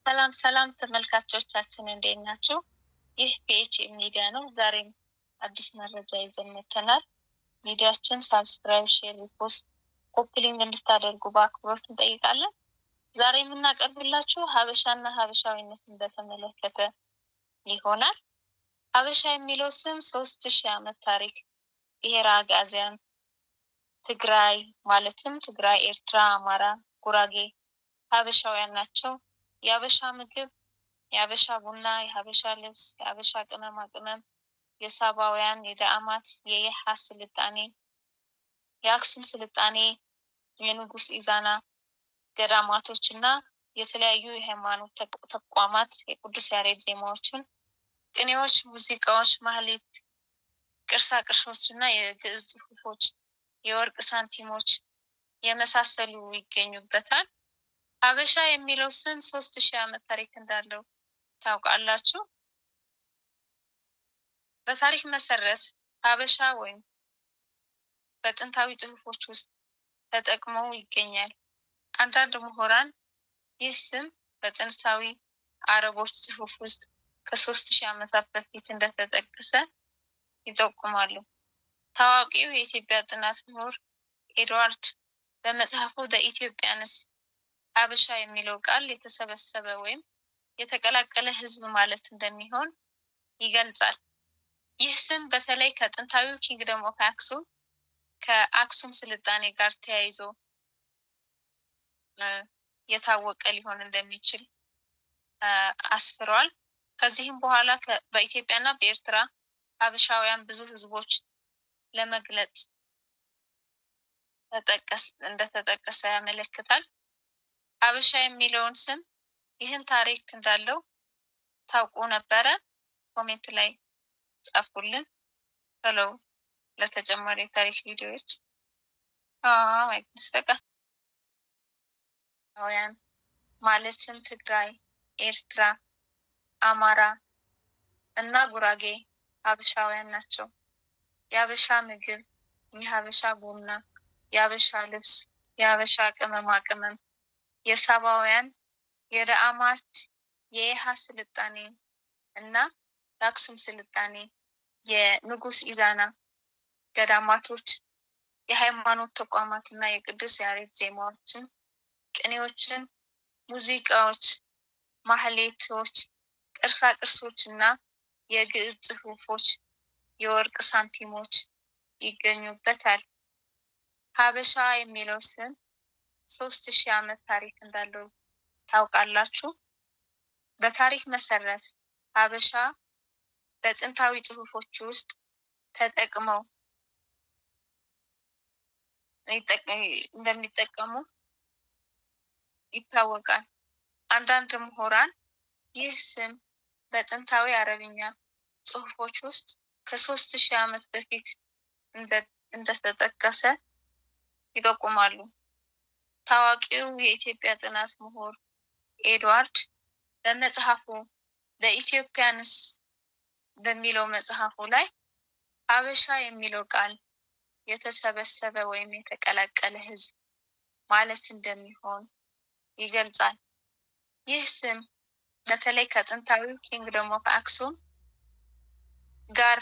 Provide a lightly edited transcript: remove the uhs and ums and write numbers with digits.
ሰላም ሰላም ተመልካቾቻችን እንዴት ናችሁ? ይህ ፒኤችኤም ሚዲያ ነው። ዛሬም አዲስ መረጃ ይዘን መጥተናል። ሚዲያችን ሳብስክራይብ፣ ሼር፣ ሪፖስት፣ ኮፒሊንግ እንድታደርጉ በአክብሮት እንጠይቃለን። ዛሬ የምናቀርብላችሁ ሀበሻና ሀበሻዊነትን በተመለከተ ይሆናል። ሀበሻ የሚለው ስም 3000 ዓመት ታሪክ ብሔረ አጋዚያን ትግራይ ማለትም ትግራይ፣ ኤርትራ፣ አማራ፣ ጉራጌ ሀበሻውያን ናቸው። የሀበሻ ምግብ፣ የሀበሻ ቡና፣ የሀበሻ ልብስ፣ የሀበሻ ቅመማ ቅመም፣ የሳባውያን፣ የዳአማት፣ የየሓ ስልጣኔ፣ የአክሱም ስልጣኔ፣ የንጉስ ኢዛና ገዳማቶች እና የተለያዩ የሃይማኖት ተቋማት የቅዱስ ያሬድ ዜማዎችን፣ ቅኔዎች፣ ሙዚቃዎች፣ ማህሌት፣ ቅርሳ ቅርሶች እና የግዕዝ ጽሑፎች፣ የወርቅ ሳንቲሞች የመሳሰሉ ይገኙበታል። ሀበሻ የሚለው ስም 3000 ዓመት ታሪክ እንዳለው ታውቃላችሁ? በታሪክ መሰረት ሀበሻ ወይም በጥንታዊ ጽሑፎች ውስጥ ተጠቅመው ይገኛል። አንዳንድ ምሁራን ይህ ስም በጥንታዊ አረቦች ጽሑፍ ውስጥ ከ3000 ዓመታት በፊት እንደተጠቀሰ ይጠቁማሉ። ታዋቂው የኢትዮጵያ ጥናት ምሁር ኤድዋርድ በመጽሐፉ ኢትዮጵያንስ ሀበሻ የሚለው ቃል የተሰበሰበ ወይም የተቀላቀለ ሕዝብ ማለት እንደሚሆን ይገልጻል። ይህ ስም በተለይ ከጥንታዊው ኪንግደም ኦፍ አክሱም ከአክሱም ስልጣኔ ጋር ተያይዞ የታወቀ ሊሆን እንደሚችል አስፍሯል። ከዚህም በኋላ በኢትዮጵያና በኤርትራ ሀበሻውያን ብዙ ሕዝቦች ለመግለጽ እንደተጠቀሰ ያመለክታል። ሀበሻ የሚለውን ስም ይህን ታሪክ እንዳለው ታውቁ ነበረ? ኮሜንት ላይ ጻፉልን። ሄሎ ለተጨማሪ ታሪክ ቪዲዮዎች ማለትም ትግራይ፣ ኤርትራ፣ አማራ እና ጉራጌ ሀበሻውያን ናቸው። የሀበሻ ምግብ፣ የሀበሻ ቡና፣ የሀበሻ ልብስ፣ የሀበሻ ቅመማ ቅመም፣ የሳባውያን፣ የዳአማት፣ የየሓ ስልጣኔ እና የአክሱም ስልጣኔ፣ የንጉስ ኢዛና ገዳማቶች፣ የሃይማኖት ተቋማት እና የቅዱስ ያሬድ ዜማዎችን፣ ቅኔዎችን፣ ሙዚቃዎች፣ ማህሌቶች፣ ቅርሳ ቅርሶች እና የግዕዝ ጽሑፎች፣ የወርቅ ሳንቲሞች ይገኙበታል። ሀበሻ የሚለው ስም 3000 ዓመት ታሪክ እንዳለው ታውቃላችሁ? በታሪክ መሰረት ሀበሻ በጥንታዊ ጽሑፎች ውስጥ ተጠቅመው እንደሚጠቀሙ ይታወቃል። አንዳንድ ምሁራን ይህ ስም በጥንታዊ አረብኛ ጽሑፎች ውስጥ ከ3000 ዓመት በፊት እንደተጠቀሰ ይጠቁማሉ። ታዋቂው የኢትዮጵያ ጥናት ምሁር ኤድዋርድ በመጽሐፉ ኢትዮጵያንስ በሚለው መጽሐፉ ላይ ሀበሻ የሚለው ቃል የተሰበሰበ ወይም የተቀላቀለ ሕዝብ ማለት እንደሚሆን ይገልጻል። ይህ ስም በተለይ ከጥንታዊው ኪንግደም ኦፍ አክሱም ጋር